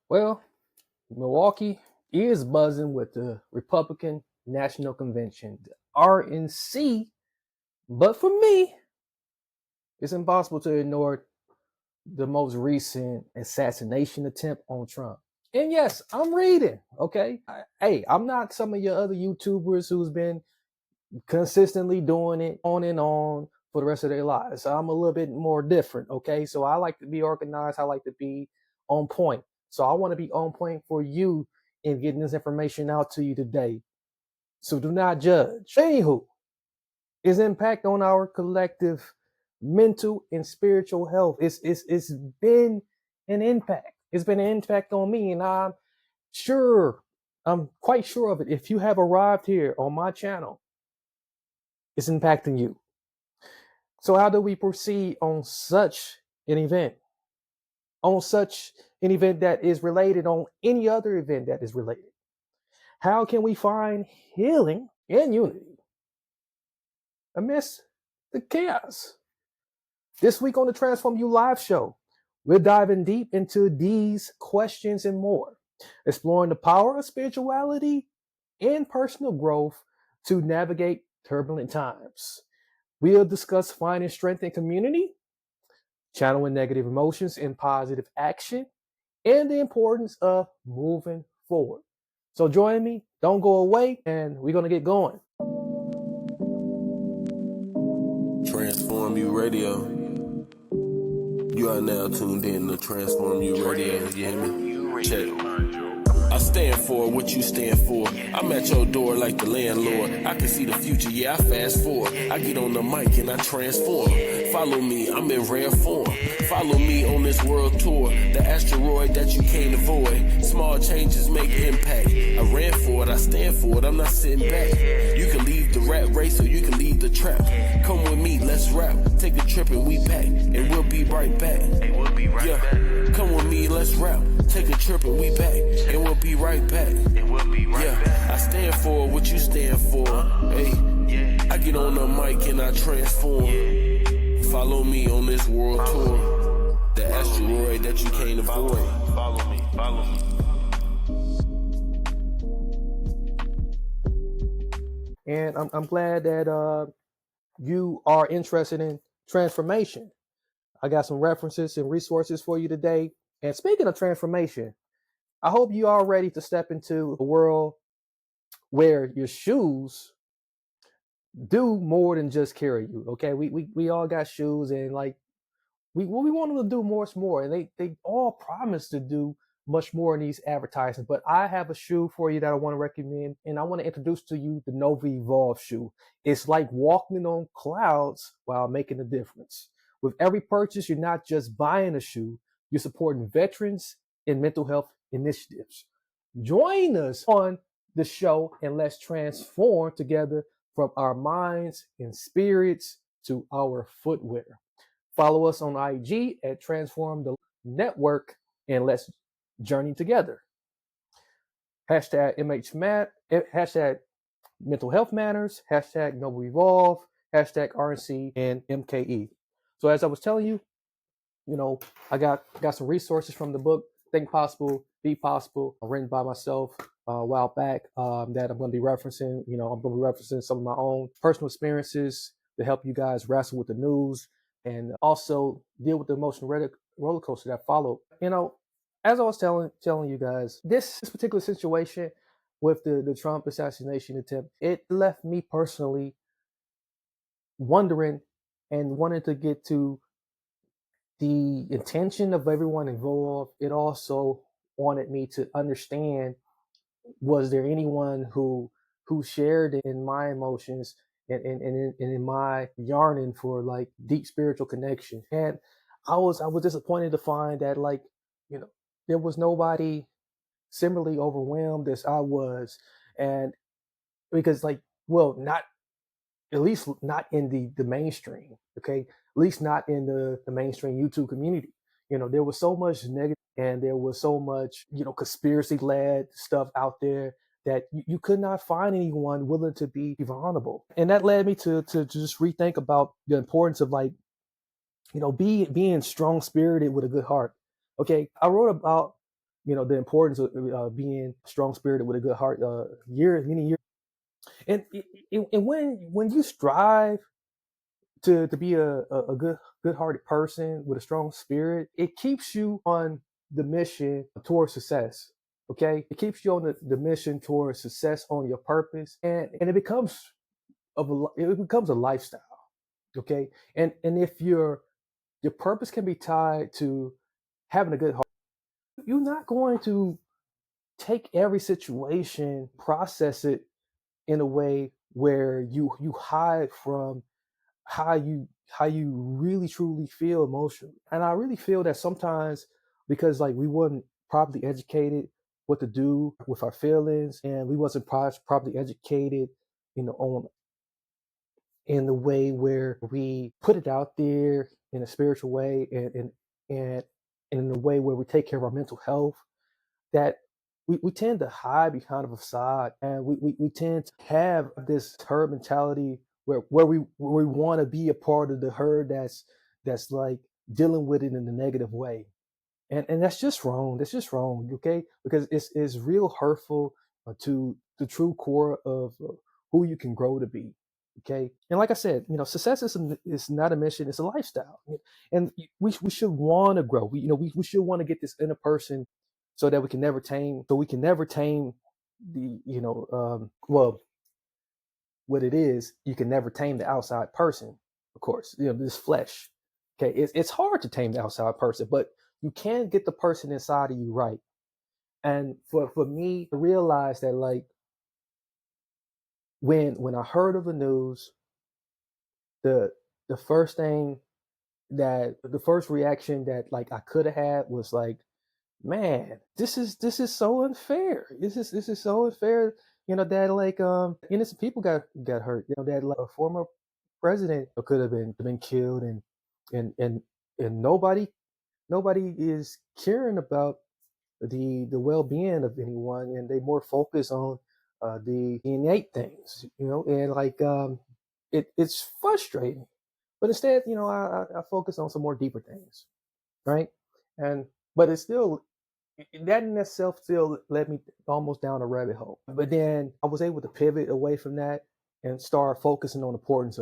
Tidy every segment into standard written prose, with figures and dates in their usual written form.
Well, Milwaukee is buzzing with the Republican National Convention, the RNC, but for me, it's impossible to ignore the most recent assassination attempt on Trump. And yes, I'm reading, okay? Hey, I'm not some of your other YouTubers who's been consistently doing it on and on for the rest of their lives. So I'm a little bit more different, okay? So I like to be organized, I like to be on point. So I want to be on point for you in getting this information out to you today. So do not judge. Anywho, its impact on our collective mental and spiritual health. It's been an impact. It's been an impact on me, and I'm quite sure of it. If you have arrived here on my channel, it's impacting you. So how do we proceed on such an event? On such an event that is related on any other event that is related? How can we find healing and unity amidst the chaos? This week on the Transform You Live show, we're diving deep into these questions and more, exploring the power of spirituality and personal growth to navigate turbulent times. We'll discuss finding strength in community, channeling negative emotions in positive action, and the importance of moving forward. So join me, don't go away, and we're going to get going. Transform You Radio. You are now tuned in to Transform You Radio. You hear me? Check. I stand for what you stand for. I'm at your door like the landlord. I can see the future, yeah, I fast forward. I get on the mic and I transform. Follow me, I'm in rare form. Follow me on this world tour. The asteroid that you can't avoid. Small changes make impact. I ran for it, I stand for it, I'm not sitting back. You can leave the rat race or you can leave the trap. Come with me, let's rap. Take a trip and we pack. And we'll be right back. Yeah, come with me, let's rap. Take a trip and we back. And we'll be right back. Yeah, I stand for what you stand for. Hey, I get on the mic and I transform. Follow me on this world tour. The asteroid that you can't avoid. Follow me, follow me. And I'm glad that you are interested in transformation. I got some references and resources for you today. And speaking of transformation, I hope you are ready to step into a world where your shoes do more than just carry you. Okay, we all got shoes, and like we want them to do more is more, and they all promise to do much more in these advertisements. But I have a shoe for you that I want to recommend, and I want to introduce to you the Nova Evolve shoe. It's like walking on clouds while making a difference. With every purchase, you're not just buying a shoe, you're supporting veterans and mental health initiatives. Join us on the show and let's transform together from our minds and spirits to our footwear. Follow us on IG at Transform the Network and let's journey together. Hashtag MHMat, hashtag Mental Health Matters, hashtag Noble Evolve, hashtag RNC and MKE. So as I was telling you, I got some resources from the book Think Possible, Be Possible, written by myself a while back, that I'm going to be referencing. I'm going to be referencing some of my own personal experiences to help you guys wrestle with the news and also deal with the emotional roller coaster that followed. As I was telling you guys, this particular situation with the Trump assassination attempt, it left me personally wondering and wanting to get to the intention of everyone involved. It also wanted me to understand, was there anyone who shared in my emotions and in my yearning for like deep spiritual connection. And I was disappointed to find that there was nobody similarly overwhelmed as I was. And because not at least not in the mainstream, okay? At least not in the mainstream YouTube community. There was so much negative and there was so much, conspiracy-led stuff out there that you could not find anyone willing to be vulnerable. And that led me to just rethink about the importance of being strong-spirited with a good heart. Okay, I wrote about the importance of being strong spirited with a good heart. Many years, and when you strive to be a good hearted person with a strong spirit, it keeps you on the mission towards success. Okay, it keeps you on the mission towards success on your purpose, and it becomes a lifestyle. Okay, and if your purpose can be tied to having a good heart, you're not going to take every situation, process it in a way where you hide from how you really truly feel emotionally. And I really feel that sometimes, because like we weren't properly educated what to do with our feelings, and we wasn't properly educated, on in the way where we put it out there in a spiritual way, and in a way where we take care of our mental health, that we tend to hide behind a facade, and we tend to have this herd mentality where we want to be a part of the herd that's like dealing with it in a negative way. And that's just wrong. That's just wrong, okay? Because it's real hurtful to the true core of who you can grow to be, okay? And like I said, success is not a mission; it's a lifestyle, and we should want to grow. We should want to get this inner person, so that we can never tame. So we can never tame the well, what it is. You can never tame the outside person, of course. This flesh. Okay, it's hard to tame the outside person, but you can get the person inside of you right. And for me to realize that, like, when I heard of the news, the the first thing the first reaction that like I could have had was like, man, this is so unfair. This is so unfair. That like innocent people got hurt. That like a former president could have been killed, and and nobody is caring about the well-being of anyone, and they more focus on the innate things, and like it's frustrating. But instead, I focus on some more deeper things, right? And but it's still that in itself still led me almost down a rabbit hole. But then I was able to pivot away from that and start focusing on the importance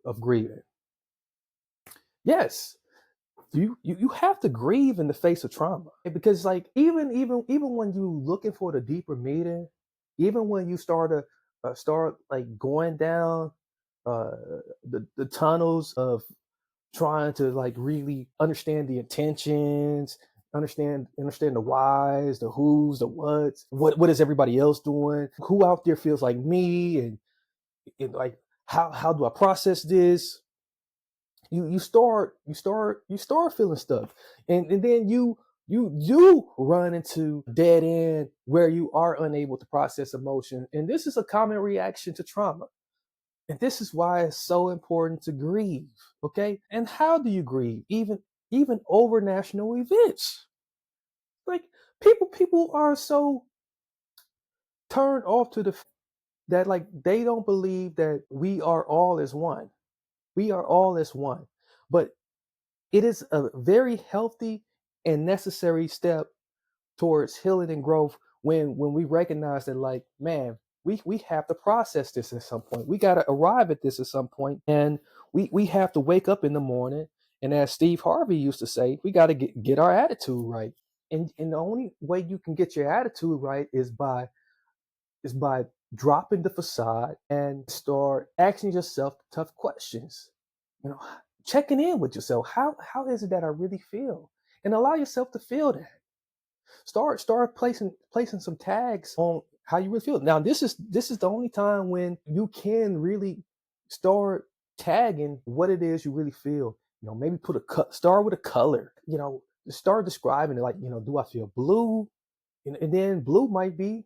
of grieving. Yes, you have to grieve in the face of trauma, because like even when you looking for the deeper meaning, even when you start like going down uh the tunnels of trying to like really understand the intentions, understand the whys, the who's, the what's, what is everybody else doing, who out there feels like me, and like how do I process this. You start feeling stuck, and then you run into dead end where you are unable to process emotion, and this is a common reaction to trauma. And this is why it's so important to grieve, okay? And how do you grieve? Even over national events. Like people are so turned off to that, like, they don't believe that we are all as one. We are all as one. But it is a very healthy and necessary step towards healing and growth when we recognize that, like, man, we have to process this at some point. We got to arrive at this at some point, and we have to wake up in the morning, and as Steve Harvey used to say, we got to get our attitude right. And the only way you can get your attitude right is by dropping the facade and start asking yourself tough questions. You know, checking in with yourself. How is it that I really feel? And allow yourself to feel that. Start placing some tags on how you really feel. Now this is the only time when you can really start tagging what it is you really feel. Maybe start with a color. Start describing it, like, do I feel blue? And then blue might be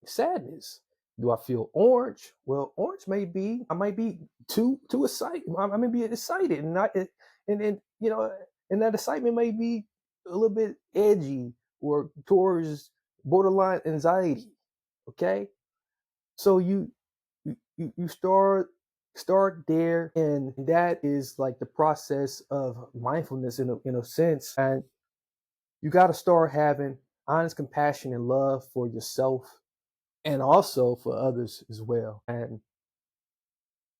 sadness. Do I feel orange? Well, orange I might be too excited. I may be excited, and that excitement may be a little bit edgy or towards borderline anxiety. Okay, so you start there, and that is like the process of mindfulness in a sense, and you got to start having honest compassion and love for yourself and also for others as well. And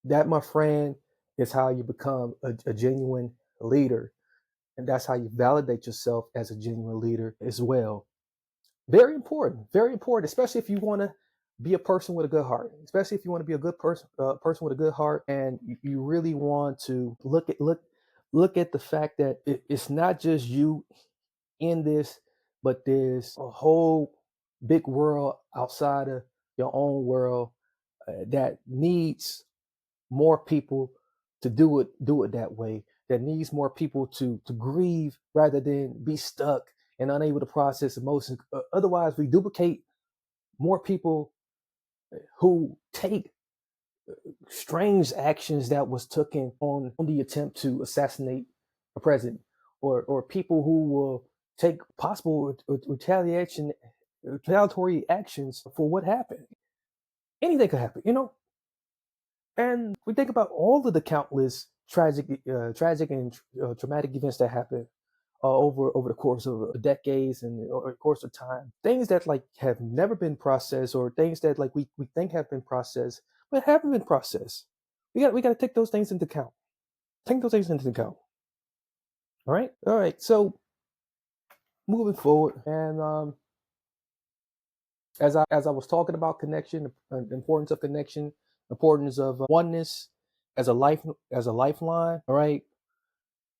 that, my friend, is how you become a genuine leader. And that's how you validate yourself as a genuine leader as well. Very important, especially if you want to be a person with a good heart, especially if you want to be a good person with a good heart, and you really want to look at the fact that it's not just you in this, but there's a whole big world outside of your own world that needs more people to do it that way, that needs more people to grieve rather than be stuck and unable to process emotions. Otherwise we duplicate more people who take strange actions that was taken on the attempt to assassinate a president, or people who will take possible retaliatory actions for what happened. Anything could happen, and we think about all of the countless tragic and traumatic events that happen over the course of decades and over the course of time. Things that like have never been processed, or things that like we think have been processed but haven't been processed. We got to take those things into account. Take those things into account. All right. So moving forward, and as I was talking about connection, the importance of connection, importance of oneness as a lifeline. All right,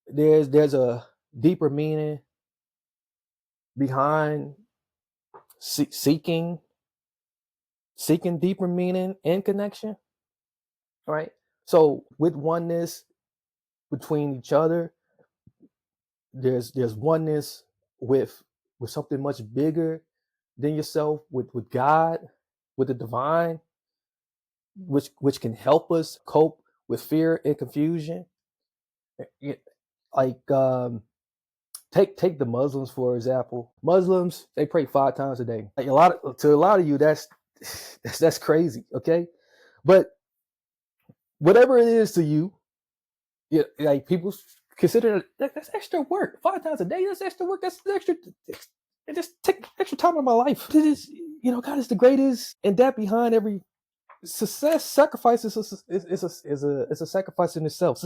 there's a deeper meaning behind seeking deeper meaning and connection. All right, so with oneness between each other, there's oneness with something much bigger than yourself, with God, with the divine, which can help us cope with fear and confusion. Like take the Muslims for example. Muslims, they pray 5 times a day. Like to a lot of you, that's crazy. Okay, but whatever it is to you, like people consider that's extra work. 5 times a day, that's extra work. That's extra. It just take extra time in my life. It is, God is the greatest, and that behind every sacrifice is a sacrifice in itself.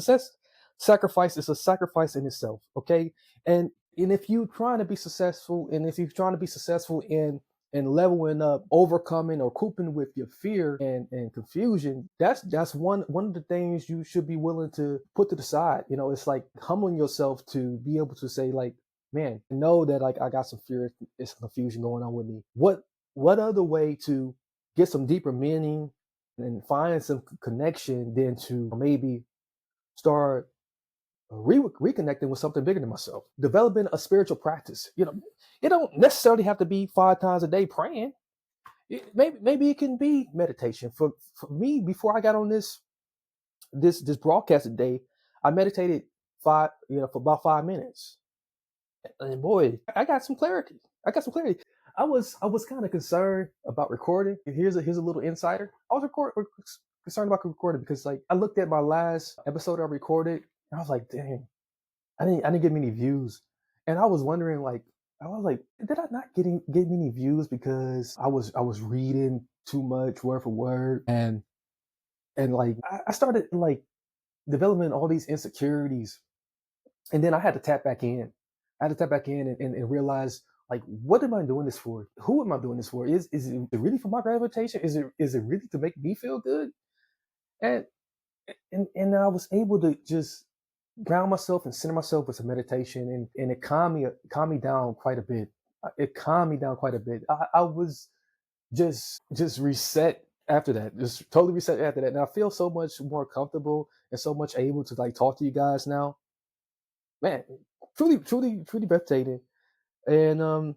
Sacrifice is a sacrifice in itself. Okay, and if you're trying to be successful, and if you're trying to be successful in leveling up, overcoming or coping with your fear and confusion, that's one of the things you should be willing to put to the side. It's like humbling yourself to be able to say, like, man, know that like I got some fear and some confusion going on with me. What other way to get some deeper meaning and find some connection than to maybe start reconnecting with something bigger than myself, developing a spiritual practice. It don't necessarily have to be 5 times a day praying. Maybe it can be meditation. For me, before I got on this broadcast today, I meditated for about 5 minutes, and boy, I got some clarity. I was kind of concerned about recording. Here's a little insider. I was concerned about recording because like I looked at my last episode I recorded and I was like, dang, I didn't get many views, and I was wondering like did I not get many views because I was reading too much word for word, and like I started like developing all these insecurities, and then I had to tap back in. I had to tap back in and realize, like, what am I doing this for? Who am I doing this for? Is it really for my gratification? Is it really to make me feel good? And and I was able to just ground myself and center myself with some meditation, and it calmed me down quite a bit. It calmed me down quite a bit. I was just reset after that, just totally reset after that, and I feel so much more comfortable and so much able to like talk to you guys now. Man, truly breathtaking. And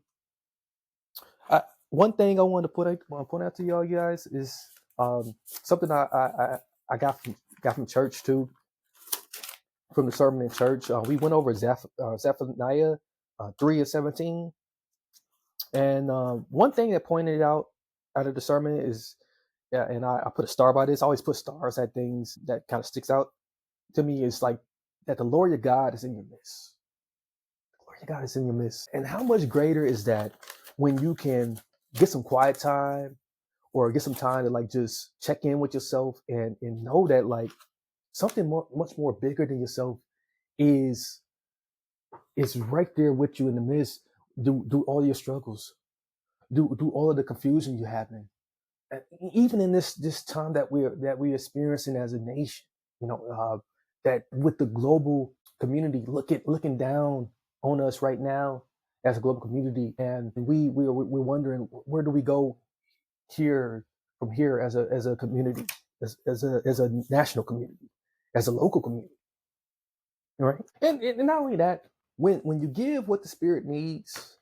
one thing I want to point out to y'all guys is something I got from church too, from the sermon in church. We went over Zephaniah 3:17, and one thing that pointed out of the sermon is, yeah, and I put a star by this. I always put stars at things that kind of sticks out to me. Is like that the Lord your God is in your midst. The Lord your God is in your midst, and how much greater is that when you can get some quiet time or get some time to like just check in with yourself and know that like something much more bigger than yourself is right there with you in the midst. Do all your struggles, do all of the confusion you having, even in this time that we're experiencing as a nation. That with the global community looking down on us right now as a global community, and we're wondering where do we go here from here as a community, as a national community, as a local community, right? And not only that, when you give what the spirit needs,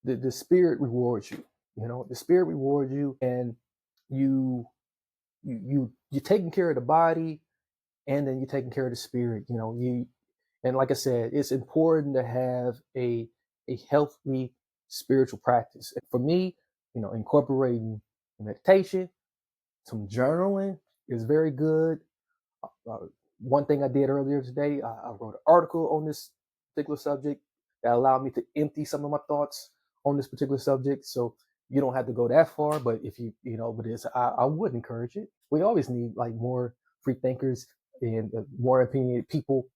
the spirit rewards you. The spirit rewards you, and you're taking care of the body, and then you're taking care of the spirit. And like I said, it's important to have a healthy spiritual practice. For me, incorporating meditation, some journaling is very good. Uh, One thing I did earlier today, I wrote an article on this particular subject that allowed me to empty some of my thoughts on this particular subject. So you don't have to go that far, but if but I would encourage it. We always need like more free thinkers and more opinionated people,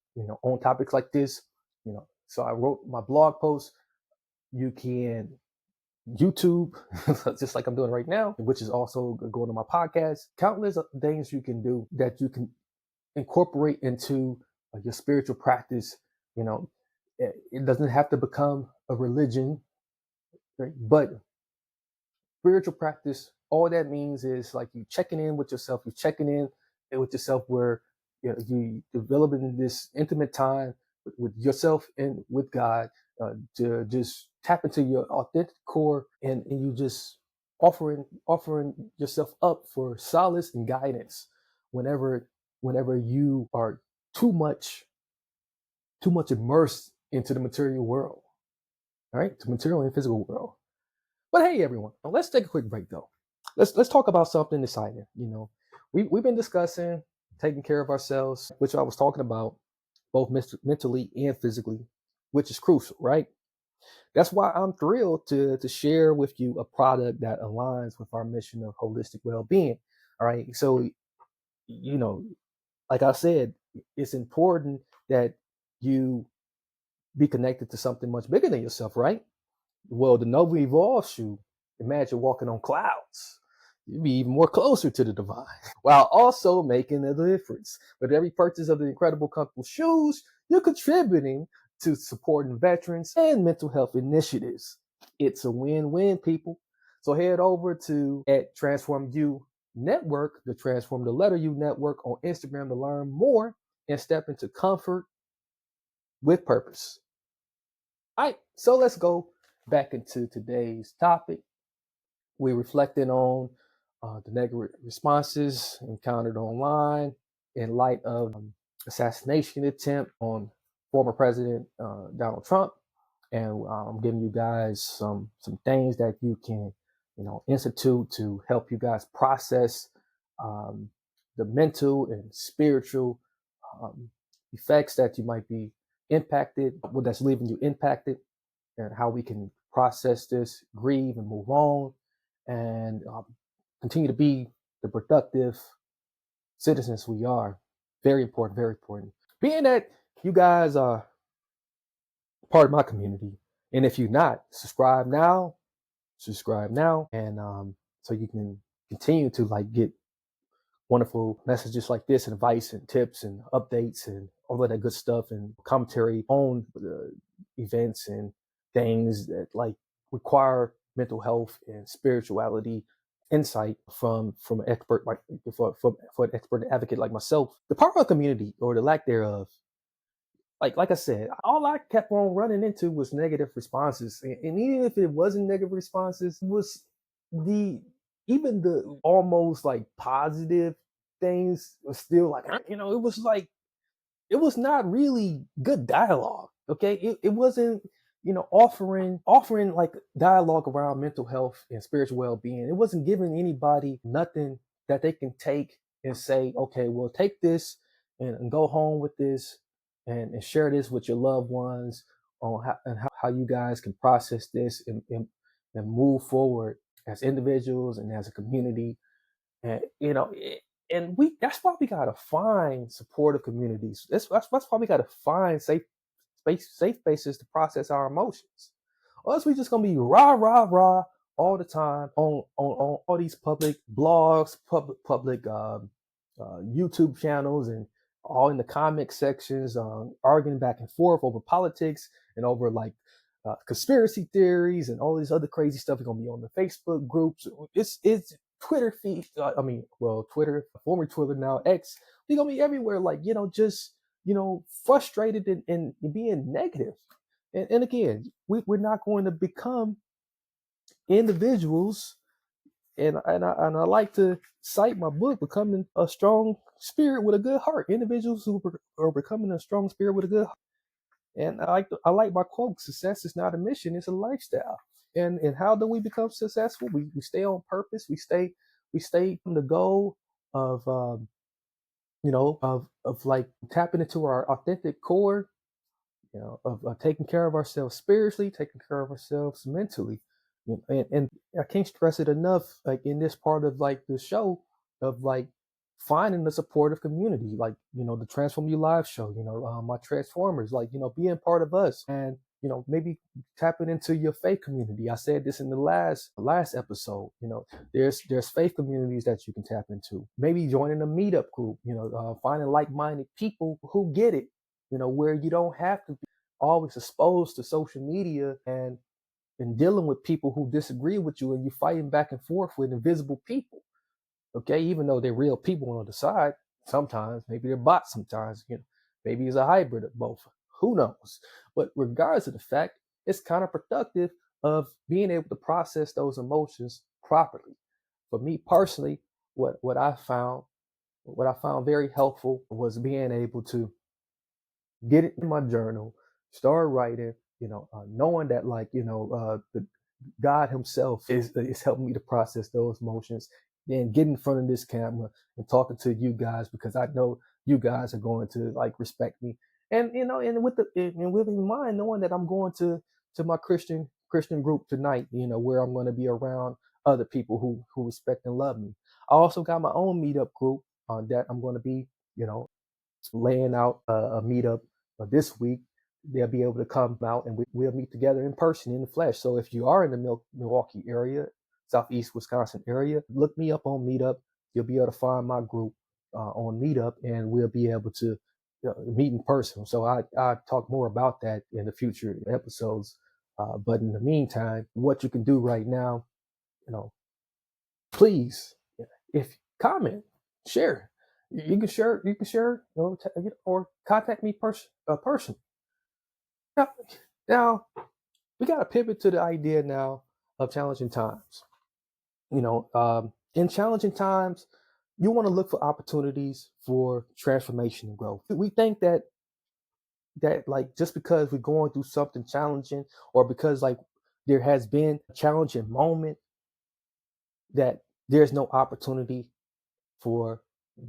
on topics like this. So I wrote my blog post. You can YouTube, just like I'm doing right now, which is also going to my podcast. Countless things you can do that you can incorporate into your spiritual practice. It doesn't have to become a religion, right? But spiritual practice, all that means is like you checking in with yourself. You're checking in with yourself where you developing this intimate time with yourself and with God, to just tap into your authentic core, and you just offering yourself up for solace and guidance whenever you are too much immersed into the material world, right? The material and physical world. But hey, everyone, let's take a quick break though. Let's talk about something exciting. We've been discussing taking care of ourselves, which I was talking about both mentally and physically, which is crucial, right? That's why I'm thrilled to share with you a product that aligns with our mission of holistic well-being. All right. So, like I said, it's important that you be connected to something much bigger than yourself, right? Well, the Nova Evolve shoe, imagine walking on clouds. You'd be even more closer to the divine, while also making a difference. With every purchase of the incredible comfortable shoes, you're contributing to supporting veterans and mental health initiatives. It's a win-win, people. So head over to at Transform You Network, the Transform the Letter U Network on Instagram to learn more and step into comfort with purpose. All right, so let's go back into today's topic. We're reflecting on the negative responses encountered online in light of assassination attempt on former President Donald Trump, and I'm giving you guys some things that you can institute to help you guys process the mental and spiritual effects that you might be impacted, well, that's leaving you impacted, and how we can process this, grieve, and move on, and continue to be the productive citizens we are. Very important, very important. Being that you guys are part of my community, and if you're not, subscribe now, and so you can continue to like get wonderful messages like this, and advice and tips and updates and all of that good stuff, and commentary on the events and things that like require mental health and spirituality insight from an expert, like for an expert advocate like myself. The power of community, or the lack thereof, like I said, all I kept on running into was negative responses, and even if it wasn't negative responses, it was the even the almost like positive things was still like, it was like it was not really good dialogue. Okay, it wasn't offering like dialogue around mental health and spiritual well-being. It wasn't giving anybody nothing that they can take and say, okay, well, take this and go home with this, and share this with your loved ones on how you guys can process this, and and move forward as individuals and as a community. And and we that's why we gotta find supportive communities. That's why we gotta find safe spaces to process our emotions. Or else we just gonna be rah rah rah all the time on all these public blogs, public YouTube channels, and all in the comment sections, arguing back and forth over politics and over like conspiracy theories and all these other crazy stuff. Is gonna be on the Facebook groups. It's Twitter feed. Twitter, former Twitter, now X. We gonna be everywhere. Like just frustrated and being negative. And again, we're not going to become individuals. And I like to cite my book, Becoming a Strong Spirit with a Good Heart. Individuals who are becoming a strong spirit with a good heart. And I like my quote: "Success is not a mission; it's a lifestyle." And how do we become successful? We stay on purpose. We stay on the goal of of like tapping into our authentic core, of taking care of ourselves spiritually, taking care of ourselves mentally. And I can't stress it enough, like in this part of like the show, of like finding the supportive community, like the Transform You Live show, my Transformers, like being part of us, and maybe tapping into your faith community. I said this in the last episode. There's faith communities that you can tap into. Maybe joining a meetup group. Finding like-minded people who get it. Where you don't have to be always exposed to social media and dealing with people who disagree with you, and you fighting back and forth with invisible people. Okay, even though they're real people on the side, sometimes maybe they're bots. Sometimes maybe it's a hybrid of both. Who knows? But regardless of the fact, it's counterproductive of being able to process those emotions properly. For me personally, what I found very helpful was being able to get it in my journal, start writing, knowing that like, the God himself is helping me to process those emotions, then get in front of this camera and talking to you guys, because I know you guys are going to like respect me. And with in mind, knowing that I'm going to my Christian group tonight, where I'm going to be around other people who respect and love me. I also got my own meetup group that I'm going to be, you know, laying out a meetup this week. They'll be able to come out and we'll meet together in person, in the flesh. So if you are in the Milwaukee area, Southeast Wisconsin area, look me up on Meetup. You'll be able to find my group on Meetup, and we'll be able to meet in person. So I talk more about that in the future episodes. But in the meantime, what you can do right now, you know, please, if comment, share. You can share, or contact me person. Now, now we got to pivot to the idea now of challenging times. In challenging times, you want to look for opportunities for transformation and growth. We think that like just because we're going through something challenging, or because like there has been a challenging moment, that there's no opportunity for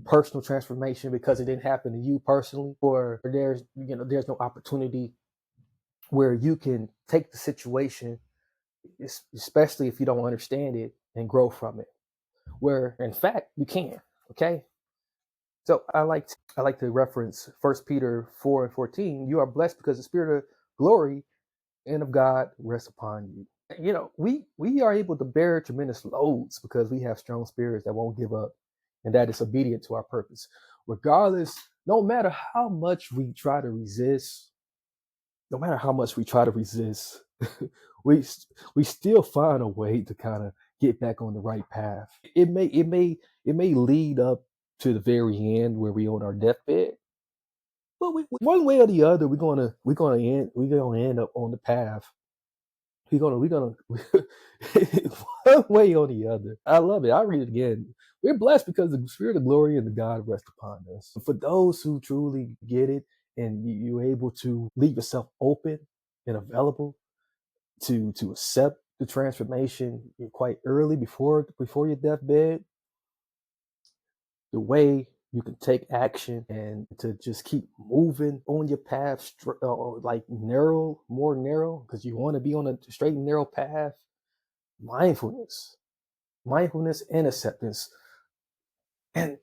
personal transformation because it didn't happen to you personally, or there's no opportunity where you can take the situation, especially if you don't understand it, and grow from it, where in fact you can. Okay, so I like to reference 1 Peter 4:14. You are blessed because the spirit of glory and of God rests upon you. We are able to bear tremendous loads because we have strong spirits that won't give up, and that is obedient to our purpose. Regardless, no matter how much we try to resist, we we still find a way to kind of get back on the right path. It may lead up to the very end where we on our deathbed, but one way or the other, we're gonna end up on the path. We're gonna one way or the other. I love it. I'll read it again. We're blessed because the spirit of glory and the God rest upon us. For those who truly get it, and you're able to leave yourself open and available to accept the transformation quite early, before your deathbed, the way you can take action and to just keep moving on your path, like more narrow, because you want to be on a straight and narrow path. mindfulness, mindfulness and acceptance. And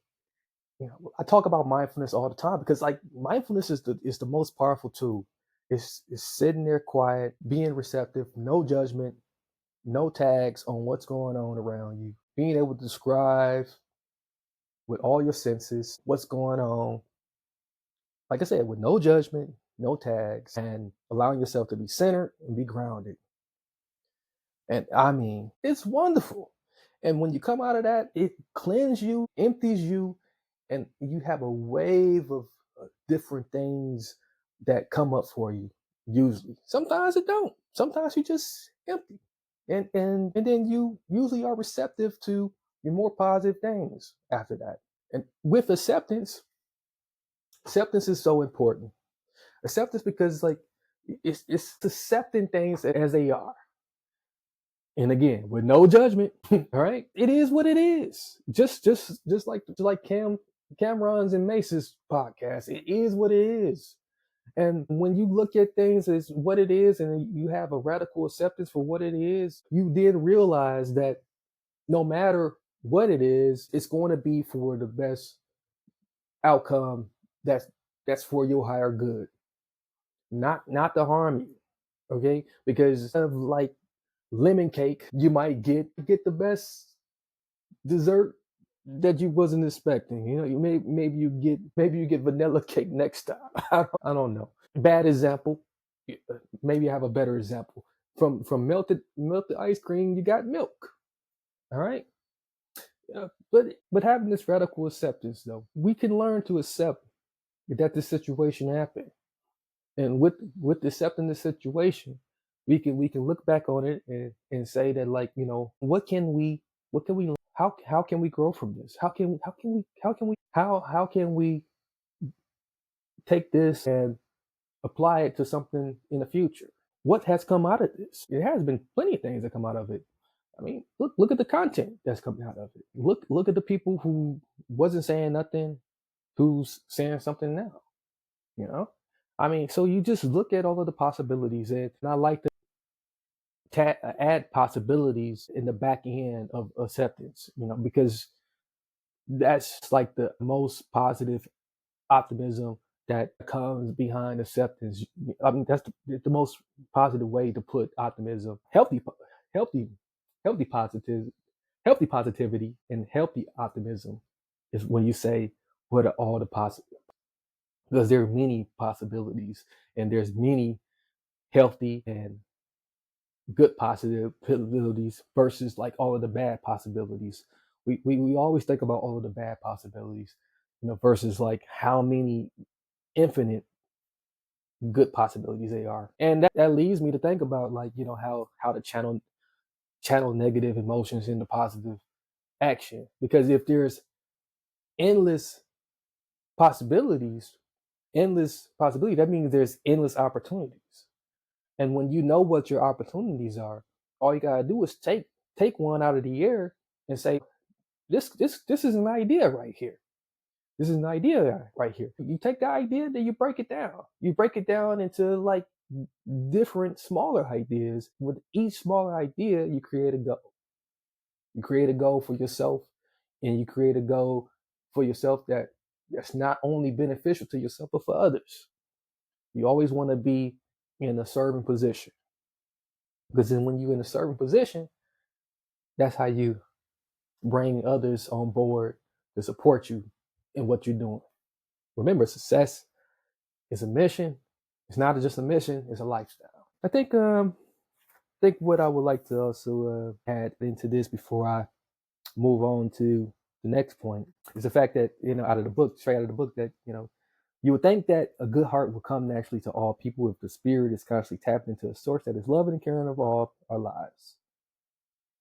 I talk about mindfulness all the time because like mindfulness is the most powerful tool. It's sitting there quiet, being receptive, no judgment, no tags on what's going on around you, being able to describe with all your senses what's going on. Like I said, with no judgment, no tags, and allowing yourself to be centered and be grounded. And I mean, it's wonderful. And when you come out of that, it cleanses you, empties you, and you have a wave of different things that come up for you. Usually, sometimes it don't. Sometimes you just empty, and then you usually are receptive to your more positive things after that. And with acceptance is so important. Acceptance because like it's accepting things as they are. And again, with no judgment, all right, it is what it is. Just like Cameron's and Mace's podcast, it is what it is. And when you look at things as what it is, and you have a radical acceptance for what it is, you then realize that no matter what it is, it's going to be for the best outcome. That's for your higher good, not to harm you. Okay, because of like lemon cake, you might get the best dessert that you wasn't expecting. Maybe you get vanilla cake next time. I don't know. Bad example. Maybe I have a better example. From melted ice cream, you got milk. All right. But having this radical acceptance, though, we can learn to accept that this situation happened, and with accepting the situation, we can look back on it and say that like what can we how can we grow from this? How can we take this and apply it to something in the future? What has come out of this? It has been plenty of things that come out of it. I mean, look at the content that's coming out of it. Look at the people who wasn't saying nothing, who's saying something now. You know, I mean, so you just look at all of the possibilities, and I like to add possibilities in the back end of acceptance. Because that's like the most positive optimism that comes behind acceptance. I mean, that's the most positive way to put optimism. Healthy, healthy positive, healthy positivity, and healthy optimism is when you say what are all the possible, because there are many possibilities, and there's many healthy and good possibilities versus like all of the bad possibilities. We always think about all of the bad possibilities, versus like how many infinite good possibilities they are. And that leads me to think about like, how to channel negative emotions into positive action. Because if there's endless possibilities, that means there's endless opportunities. And when you know what your opportunities are, all you gotta do is take one out of the air and say, this is an idea right here. This is an idea right here. You take the idea, then you break it down. You break it down into like different smaller ideas. With each smaller idea, you create a goal. You create a goal for yourself, and you create a goal for yourself that's not only beneficial to yourself but for others. You always want to be in a serving position, because then when you're in a serving position, that's how you bring others on board to support you in what you're doing. Remember, success is a mission. It's not just a mission; it's a lifestyle. I think what I would like to also add into this before I move on to the next point is the fact that straight out of the book, that you would think that a good heart will come naturally to all people if the spirit is constantly tapped into a source that is loving and caring of all our lives.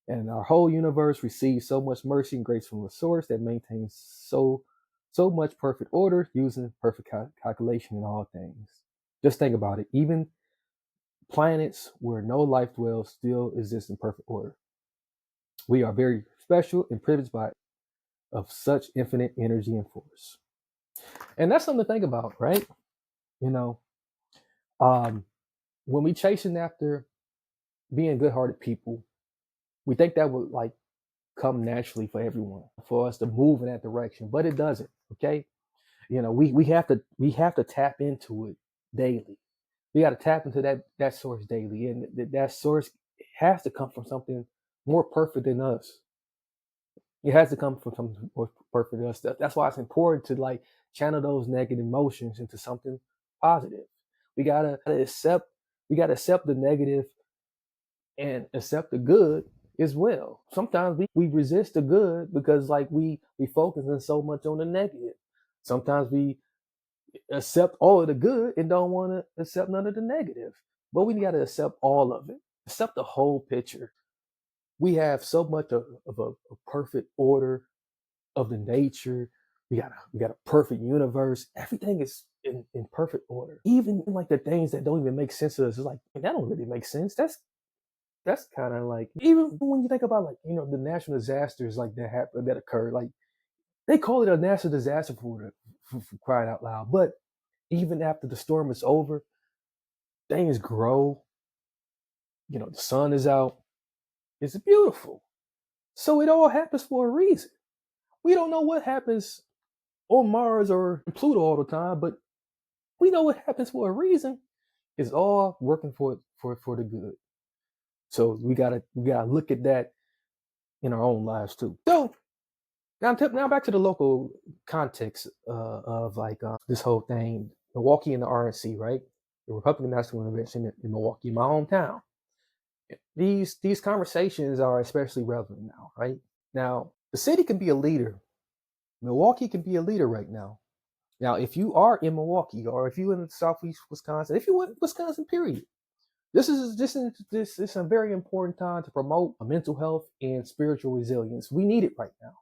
And our whole universe receives so much mercy and grace from a source that maintains so much perfect order using perfect calculation in all things. Just think about it. Even planets where no life dwells still exist in perfect order. We are very special and privileged by of such infinite energy and force. And that's something to think about, right? You know, um, when we chasing after being good-hearted people, We think that would like come naturally for everyone, for us to move in that direction, but it doesn't. Okay, we have to tap into it daily. We got to tap into that source daily, and that source has to come from something more perfect than us. It has to come from something more perfect than us. That's why it's important to like channel those negative emotions into something positive. We gotta accept. We gotta accept the negative and accept the good as well. Sometimes we resist the good because like we focusing so much on the negative. Sometimes we accept all of the good and don't want to accept none of the negative. But we got to accept all of it, accept the whole picture. We have so much of a perfect order of the nature. We got a perfect universe. Everything is in perfect order. Even like the things that don't even make sense to us, it's like that don't really make sense. That's kind of like even when you think about like the natural disasters like that happen that occur. Like they call it a natural disaster for crying out loud. But even after the storm is over, things grow. The sun is out. It's beautiful. So it all happens for a reason. We don't know what happens on Mars or Pluto all the time, but we know what happens for a reason. It's all working for the good. So we gotta look at that in our own lives too. So now back to the local context of like this whole thing. Milwaukee and the RNC, right? The Republican National Convention in Milwaukee, my hometown. These conversations are especially relevant now, right? Now, the city can be a leader. Milwaukee can be a leader right now. Now, if you are in Milwaukee or if you in Southeast Wisconsin, if you in Wisconsin, period, this is a very important time to promote mental health and spiritual resilience. We need it right now.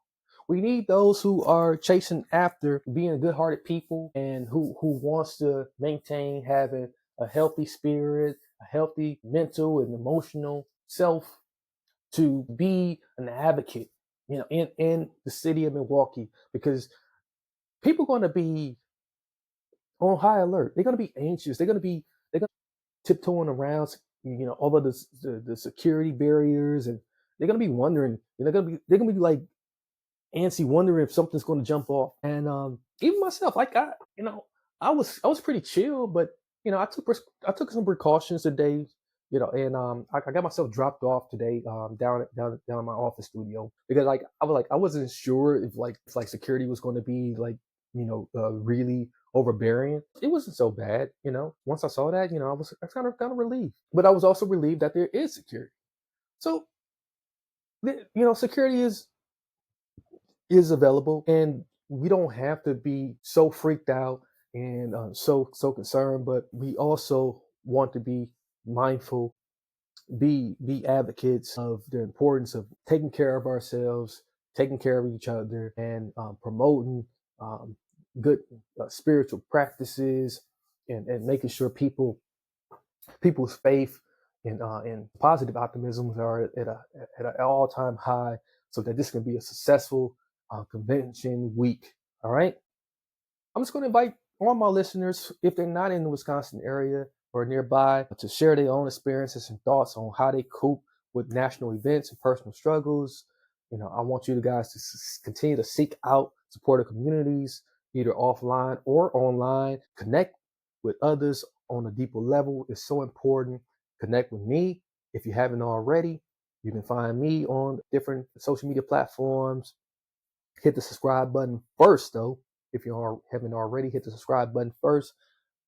We need those who are chasing after being good-hearted people and who wants to maintain having a healthy spirit, a healthy mental and emotional self to be an advocate, in the city of Milwaukee, because people are going to be on high alert. They're going to be anxious. They're going to tiptoeing around, all of the security barriers, and they're going to be wondering. They're going to be like antsy, wondering if something's going to jump off. And even myself, like I was pretty chill, but I took some precautions today, and I got myself dropped off today, down in my office studio, because like I wasn't sure if security was going to be like really overbearing. It wasn't so bad, Once I saw that, I was kind of relieved, but I was also relieved that there is security. So security is available, and we don't have to be so freaked out and so concerned, but we also want to be mindful, be advocates of the importance of taking care of ourselves, taking care of each other, and promoting um, good spiritual practices, and making sure people's faith and positive optimisms are at an all-time high, so that this can be a successful convention week. All right. I'm just going to invite all my listeners, if they're not in the Wisconsin area or nearby, to share their own experiences and thoughts on how they cope with national events and personal struggles. I want you guys to continue to seek out supportive communities, either offline or online. Connect with others on a deeper level is so important. Connect with me if you haven't already. You can find me on different social media platforms. Hit the subscribe button first, though. If you haven't already, hit the subscribe button first.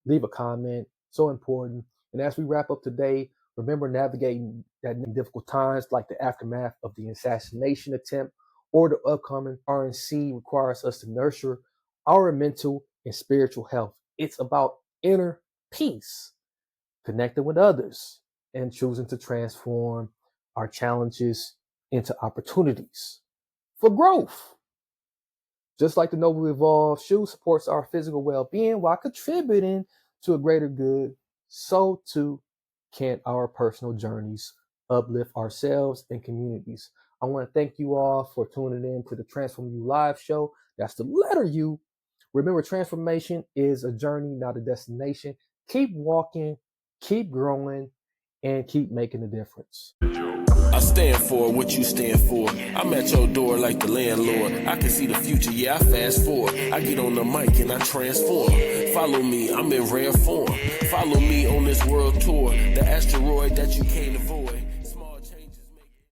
Leave a comment. So important. And as we wrap up today, remember navigating that difficult times like the aftermath of the assassination attempt or the upcoming RNC requires us to nurture our mental and spiritual health. It's about inner peace, connecting with others, and choosing to transform our challenges into opportunities for growth. Just like the Noble Evolved shoe supports our physical well-being while contributing to a greater good, so too can our personal journeys uplift ourselves and communities. I want to thank you all for tuning in to the Transform You Live show. That's the letter U. Remember, transformation is a journey, not a destination. Keep walking, keep growing, and keep making a difference. I stand for what you stand for. I'm at your door like the landlord. I can see the future, yeah, I fast forward. I get on the mic and I transform. Follow me, I'm in rare form. Follow me on this world tour, the asteroid that you can't avoid.